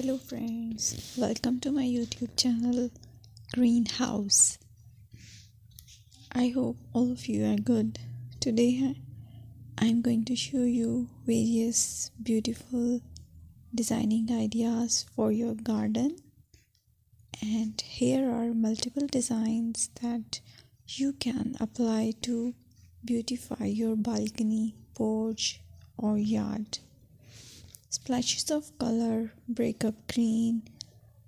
Hello friends, welcome to my YouTube channel Greenhouse. I hope all of you are good. Today I'm going to show you various beautiful designing ideas for your garden, and here are multiple designs that you can apply to beautify your balcony, porch or yard. Splashes of color break up green,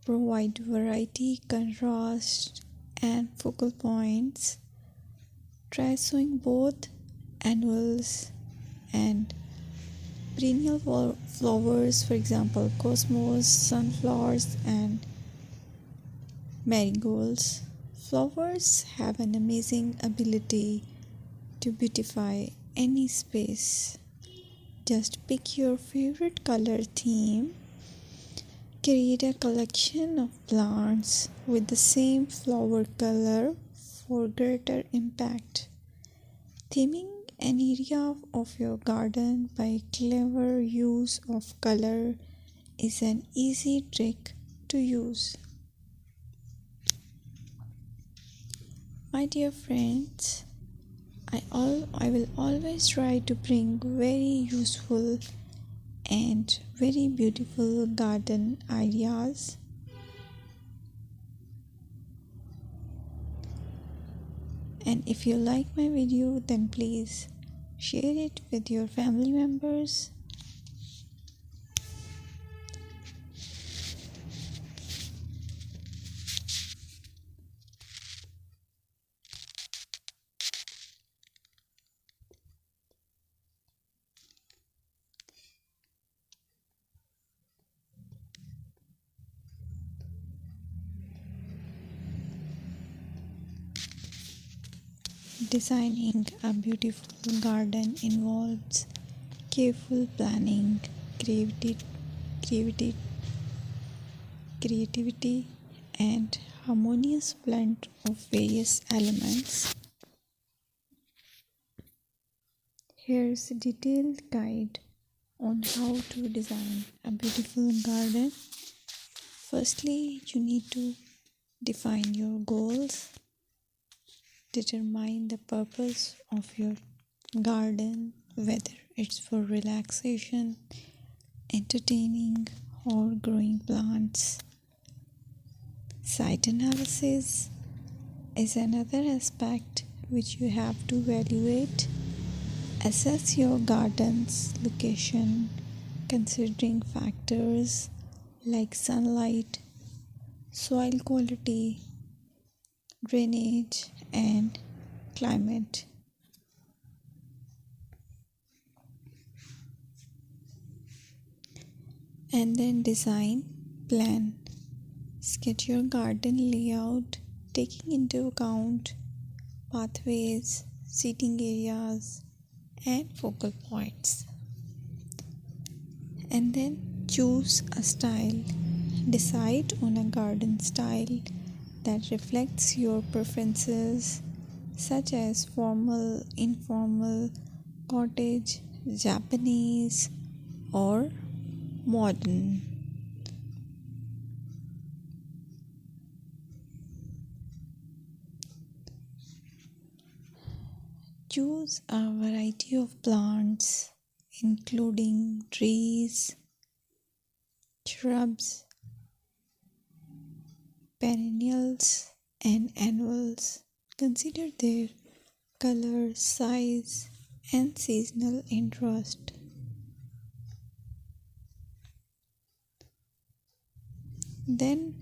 provide variety, contrast, and focal points. Try sowing both annuals and perennial flowers, for example, cosmos, sunflowers, and marigolds. Flowers have an amazing ability to beautify any space. Just pick your favorite color theme. Create a collection of plants with the same flower color for greater impact. Theming an area of your garden by clever use of color is an easy trick to use. My dear friends, I will always try to bring very useful and very beautiful garden ideas. And if you like my video, then please share it with your family members. Designing a beautiful garden involves careful planning, creativity, and harmonious blend of various elements. Here's a detailed guide on how to design a beautiful garden. Firstly, you need to define your goals. Determine the purpose of your garden, whether it's for relaxation, entertaining, or growing plants. Site analysis is another aspect which you have to evaluate. Assess your garden's location, considering factors like sunlight, soil quality, drainage, and climate. And then design plan. Sketch your garden layout, taking into account pathways, seating areas, and focal points. And then choose a style. Decide on a garden style that reflects your preferences, such as formal, informal, cottage, Japanese, or modern. Choose a variety of plants, including trees, shrubs, perennials, and annuals. Consider their color, size, and seasonal interest. Then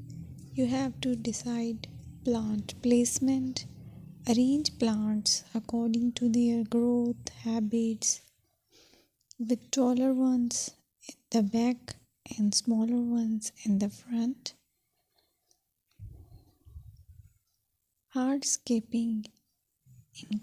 you have to decide plant placement. Arrange plants according to their growth habits, with taller ones in the back and smaller ones in the front. Hardscaping in